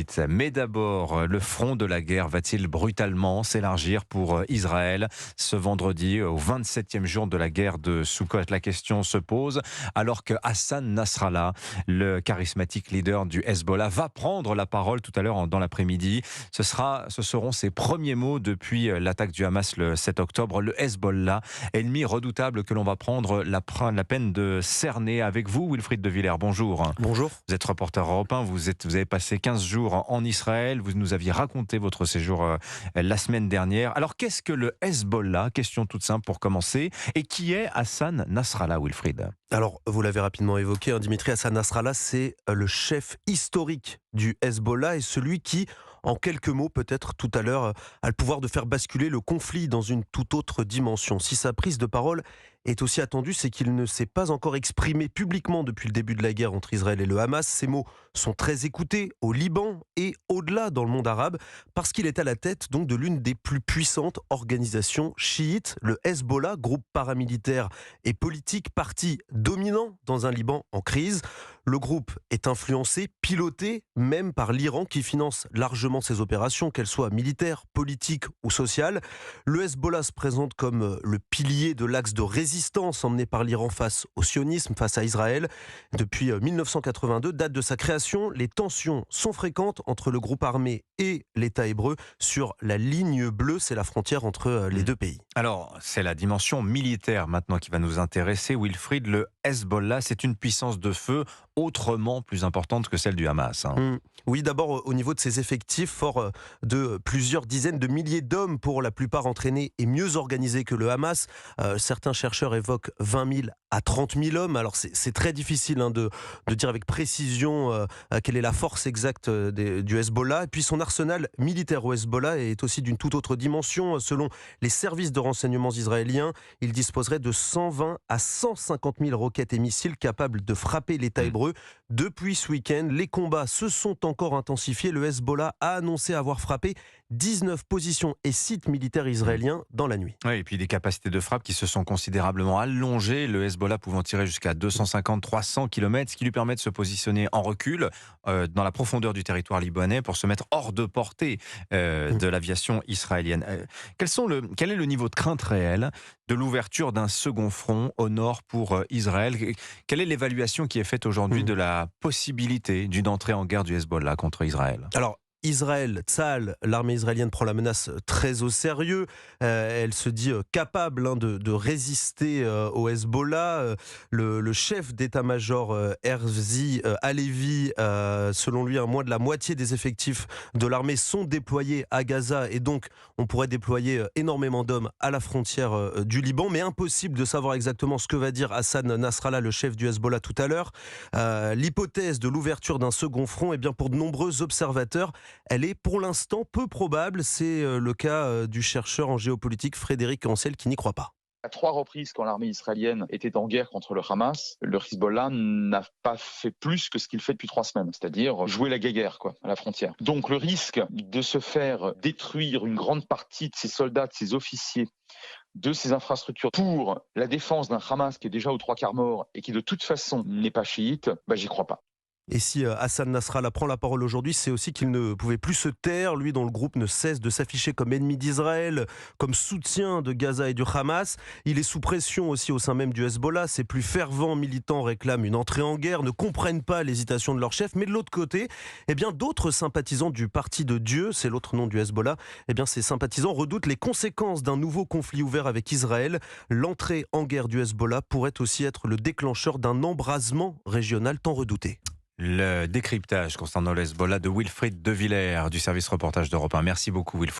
suite. Mais d'abord, le front de la guerre va-t-il brutalement s'élargir pour Israël ce vendredi, au 27e jour de la guerre de Sukkot? La question se pose alors que Hassan Nasrallah, le charismatique leader du Hezbollah, va prendre la parole tout à l'heure dans l'après-midi. Ce seront ses premiers mots depuis l'attaque du Hamas le 7 octobre. Le Hezbollah, ennemi redoutable que l'on va prendre la peine de cerner. Avec vous, Wilfried de Villers, bonjour. Bonjour. Vous êtes reporter européen, vous avez passé 15 jours en Israël, vous nous aviez raconté votre séjour la semaine dernière. Alors qu'est-ce que le Hezbollah? Question toute simple pour commencer. Et qui est Hassan Nasrallah, Wilfried? Alors, vous l'avez rapidement évoqué, Dimitri Hassan Nasrallah, c'est le chef historique du Hezbollah et celui qui, en quelques mots peut-être tout à l'heure, a le pouvoir de faire basculer le conflit dans une toute autre dimension. Si sa prise de parole est aussi attendue, c'est qu'il ne s'est pas encore exprimé publiquement depuis le début de la guerre entre Israël et le Hamas. Ses mots sont très écoutés au Liban et au-delà dans le monde arabe, parce qu'il est à la tête donc de l'une des plus puissantes organisations chiites, le Hezbollah, groupe paramilitaire et politique, parti dominant dans un Liban en crise. Le groupe est influencé, piloté même par l'Iran qui finance largement ses opérations, qu'elles soient militaires, politiques ou sociales. Le Hezbollah se présente comme le pilier de l'axe de résistance emmené par l'Iran face au sionisme, face à Israël. Depuis 1982, date de sa création, les tensions sont fréquentes entre le groupe armé et l'État hébreu sur la ligne bleue, c'est la frontière entre les deux pays. Alors, c'est la dimension militaire maintenant qui va nous intéresser. Wilfried, le Hezbollah, c'est une puissance de feu autrement plus importante que celle du Hamas. Oui, d'abord au niveau de ses effectifs, fort de plusieurs dizaines de milliers d'hommes, pour la plupart entraînés et mieux organisés que le Hamas. Certains chercheurs évoquent 20 000 à 30 000 hommes. Alors c'est très difficile de dire avec précision quelle est la force exacte du Hezbollah. Et puis son arsenal militaire au Hezbollah est aussi d'une toute autre dimension. Selon les services de renseignement israéliens, il disposerait de 120 à 150 000 roquettes et missiles capables de frapper l'État hébreu. Depuis ce week-end, les combats se sont encore intensifiés. Le Hezbollah a annoncé avoir frappé 19 positions et sites militaires israéliens dans la nuit. Oui, et puis des capacités de frappe qui se sont considérablement allongées. Le Hezbollah pouvant tirer jusqu'à 250-300 km, ce qui lui permet de se positionner en recul dans la profondeur du territoire libanais pour se mettre hors de portée de l'aviation israélienne. Quel est le niveau de crainte réel de l'ouverture d'un second front au nord pour Israël? Quelle est l'évaluation qui est faite aujourd'hui de la possibilité d'une entrée en guerre du Hezbollah contre Israël? Alors, Israël, Tsahal, l'armée israélienne prend la menace très au sérieux. Elle se dit capable de résister au Hezbollah. Le chef d'état-major Herzi Halevi, selon lui, moins de la moitié des effectifs de l'armée sont déployés à Gaza, et donc on pourrait déployer énormément d'hommes à la frontière du Liban, mais impossible de savoir exactement ce que va dire Hassan Nasrallah, le chef du Hezbollah, tout à l'heure. L'hypothèse de l'ouverture d'un second front, eh bien, pour de nombreux observateurs, elle est pour l'instant peu probable. C'est le cas du chercheur en géopolitique Frédéric Ancel qui n'y croit pas. À 3 reprises, quand l'armée israélienne était en guerre contre le Hamas, le Hezbollah n'a pas fait plus que ce qu'il fait depuis 3 semaines, c'est-à-dire jouer la guéguerre à la frontière. Donc le risque de se faire détruire une grande partie de ses soldats, de ses officiers, de ses infrastructures pour la défense d'un Hamas qui est déjà aux 3/4 mort et qui de toute façon n'est pas chiite, j'y crois pas. Et si Hassan Nasrallah prend la parole aujourd'hui, c'est aussi qu'il ne pouvait plus se taire, lui dont le groupe ne cesse de s'afficher comme ennemi d'Israël, comme soutien de Gaza et du Hamas. Il est sous pression aussi au sein même du Hezbollah. Ses plus fervents militants réclament une entrée en guerre, ne comprennent pas l'hésitation de leur chef. Mais de l'autre côté, d'autres sympathisants du Parti de Dieu, c'est l'autre nom du Hezbollah, ces sympathisants redoutent les conséquences d'un nouveau conflit ouvert avec Israël. L'entrée en guerre du Hezbollah pourrait aussi être le déclencheur d'un embrasement régional tant redouté. Le décryptage concernant le Hezbollah de Wilfried de Villers du service reportage d'Europe 1. Merci beaucoup, Wilfried.